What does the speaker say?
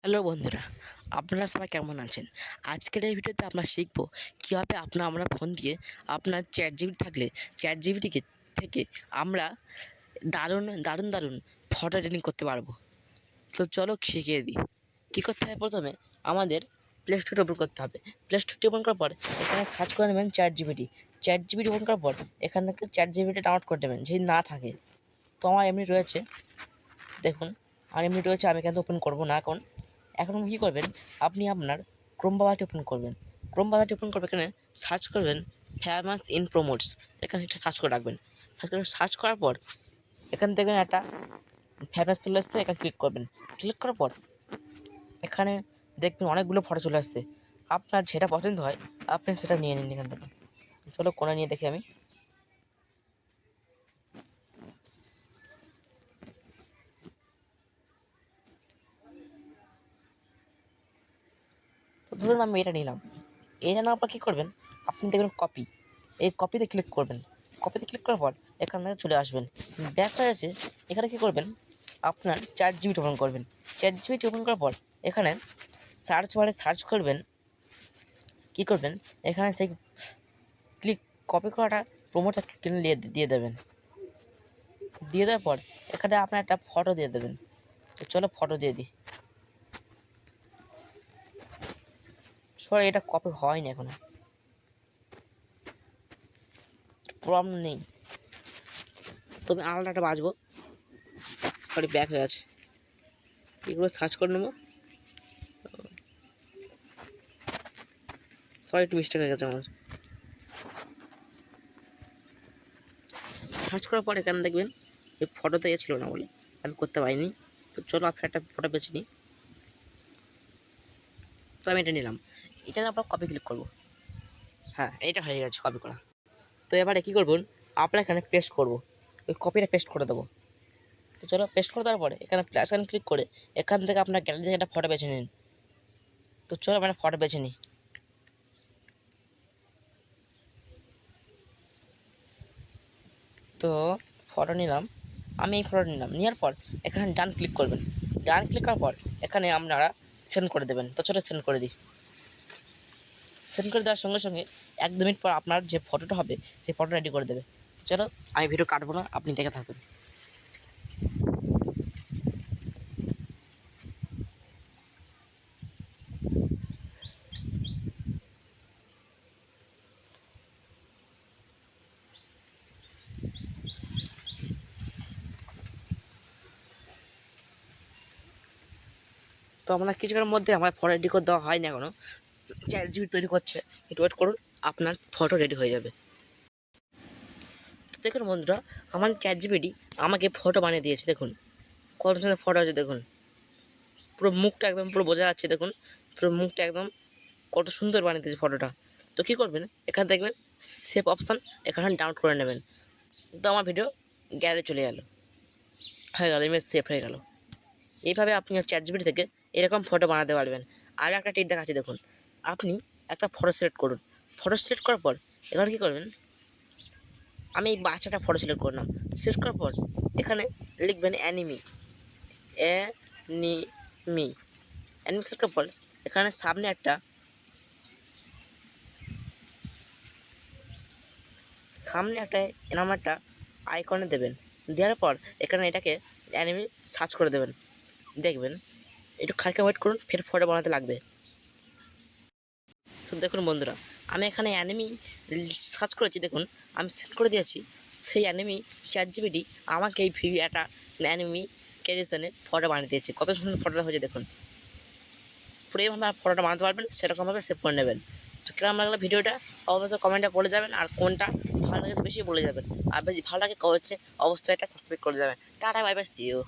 Hello বন্ধুরা, আপনারা সবাই কেমন আছেন? আজকের এই ভিডিওতে আমরা শিখব কীভাবে আমরা ফোন দিয়ে আপনার চ্যাট জিপিটি থাকলে চ্যাট জিপিটিকে থেকে আমরা দারুণ দারুণ দারুণ ফটো এডিটিং করতে পারবো। তো চলো শিখিয়ে দিই। কী করতে হবে? প্রথমে আমাদের প্লে স্টোরটা ওপেন করতে হবে। প্লে স্টোরটি ওপেন করার পর এখানে সার্চ করে নেবেন chat GPT. Chat GPT open করার পর এখান থেকে চ্যাট জিপিটি ডাউনলোড করে নেবেন যদি না থাকে। তো আমার এমনি রয়েছে, দেখুন আর এমনি রয়েছে। আমি এখান থেকে ওপেন করবো না এখন। এখন কী করবেন, আপনি আপনার ক্রোম ব্রাউজারটি ওপেন করবেন। ক্রোম ব্রাউজারটি ওপেন করবে, এখানে সার্চ করবেন ফেমাস ইন প্রোমোটস। এখানে একটা সার্চ করে রাখবেন। সার্চ করার পর এখান থেকে একটা ফেমাস চলে আসছে, এখানে ক্লিক করবেন। ক্লিক করার পর এখানে দেখবেন অনেকগুলো ফটো চলে আসছে। আপনার যেটা পছন্দ হয় আপনি সেটা নিয়ে নিন এখান থেকে। চলো কোনটা নিয়ে দেখি আমি। তো ধরুন আমি এটা নিলাম। এটা নেওয়ার পর কী করবেন, আপনি দেখবেন কপি, এই কপিতে ক্লিক করবেন। কপিতে ক্লিক করার পর এখান থেকে চলে আসবেন। ব্যাক হয়ে এসে এখানে কী করবেন, আপনার চ্যাট জিপিটি ওপেন করবেন। চ্যাট জিপিটি ওপেন করার পর এখানে সার্চ বারে সার্চ করবেন। কী করবেন, এখানে সেই কপি করাটা প্রোমোটটা কিনে দিয়ে দেবেন। দিয়ে দেওয়ার পর এখানে আপনার একটা ফটো দিয়ে দেবেন। তো চলো ফটো দিয়ে দিই। সরি, এটা কপি হয়নি এখনো, প্রবলেম নেই। তবে আলাদাটা বাজবো। সরি, ব্যাক হয়ে আছে। এগুলো সার্চ করে নেবো। সরি, একটু মিস্টেক হয়ে গেছে আমার। সার্চ করার পর এখানে দেখবেন এই ফটোতে ছিল না বলে আমি করতে পারিনি। তো চলো আপনি একটা ফটো বেছে নিই। তো আমি এটা নিলাম। এটা আমরা কপি ক্লিক করবো। হ্যাঁ, এটা হয়ে গেছে কপি করা। তো এবারে কী করবেন, আপনার এখানে পেস্ট করবো। ওই কপিটা পেস্ট করে দেবো। তো চলো পেস্ট করে দেওয়ার পরে এখানে প্লাস আইকন ক্লিক করে এখান থেকে আপনার গ্যালারি থেকে একটা ফটো বেছে নিন। তো চলো আমরা ফটো বেছে নিই। তো ফটো নিলাম, আমি এই ফটো নিলাম। নেওয়ার পর এখানে ডান ক্লিক করবেন। ডান ক্লিক করার পর এখানে আপনারা সেন্ড করে দেবেন। তো চলো সেন্ড করে দিই। সেন্ড করে দেওয়ার সঙ্গে সঙ্গে 1-2 মিনিট পর আপনার যে ফটোটা হবে সেই ফটো রেডি করে দেবে। চলো আমি ভিডিও কাটবো না, আপনি দেখে থাকুন। তো আপনার কিছুক্ষণের মধ্যে আমার ফটো রেডি করে দেওয়া হয়নি এখনও। চ্যাট জিপিটি তৈরি করছে, একটু ওয়েট করুন, আপনার ফটো রেডি হয়ে যাবে। তো দেখুন বন্ধুরা, আমার চ্যাট জিপিটি আমাকে ফটো বানিয়ে দিয়েছে। দেখুন কত সুন্দর ফটো আছে। দেখুন পুরো মুখটা একদম পুরো বোঝা যাচ্ছে। দেখুন পুরো মুখটা একদম কত সুন্দর বানিয়ে দিয়েছে ফটোটা। তো কী করবেন, এখানে দেখবেন সেভ অপশান, এখানে ডাউনলোড করে নেবেন। তো আমার ভিডিও গ্যালারি চলে গেল, হয়ে গেল, ইমেজ সেভ হয়ে গেল। এইভাবে আপনি চ্যাট জিপিটি থেকে এরকম ফটো বানাতে পারবেন। আর একটা টিপ দেখাচ্ছি, দেখুন আপনি একটা ফটো সিলেক্ট করুন। ফটো সিলেক্ট করার পর এখানে কী করবেন, আমি এই বাচ্চাটা ফটো সিলেক্ট করলাম। সিলেক্ট করার পর এখানে লিখবেন অ্যানিমি। অ্যানিমি অ্যানিমি সিলেক্ট করার পর এখানে সামনে একটা এরকম একটা আইকনে দেবেন। দেওয়ার পর এখানে এটাকে অ্যানিমি সার্চ করে দেবেন। দেখবেন একটু খানিকটা ওয়েট করুন, ফের ফটো বানাতে লাগবে। তো দেখুন বন্ধুরা, আমি এখানে অ্যানিমি সার্চ করেছি। দেখুন আমি সেট করে দিয়েছি। সেই অ্যানিমি চ্যাট জিপিটি আমাকে এই একটা অ্যানিমি ক্রিয়েশনে ফটো বানিয়ে দিয়েছে। কত সুন্দর ফটোটা হয়েছে দেখুন। পুরো এইভাবে ফটোটা বানাতে পারবেন, সেরকমভাবে সেভ করে নেবেন। তো কেমন লাগলো ভিডিওটা অবশ্যই কমেন্টে বলে যাবেন, আর কোনটা ভালো লাগে বেশি বলে যাবেন। আর বেশি ভালো লাগে অবশ্যই এটা সাবস্ক্রাইব করে যাবেন। Tata, bye bye, see you.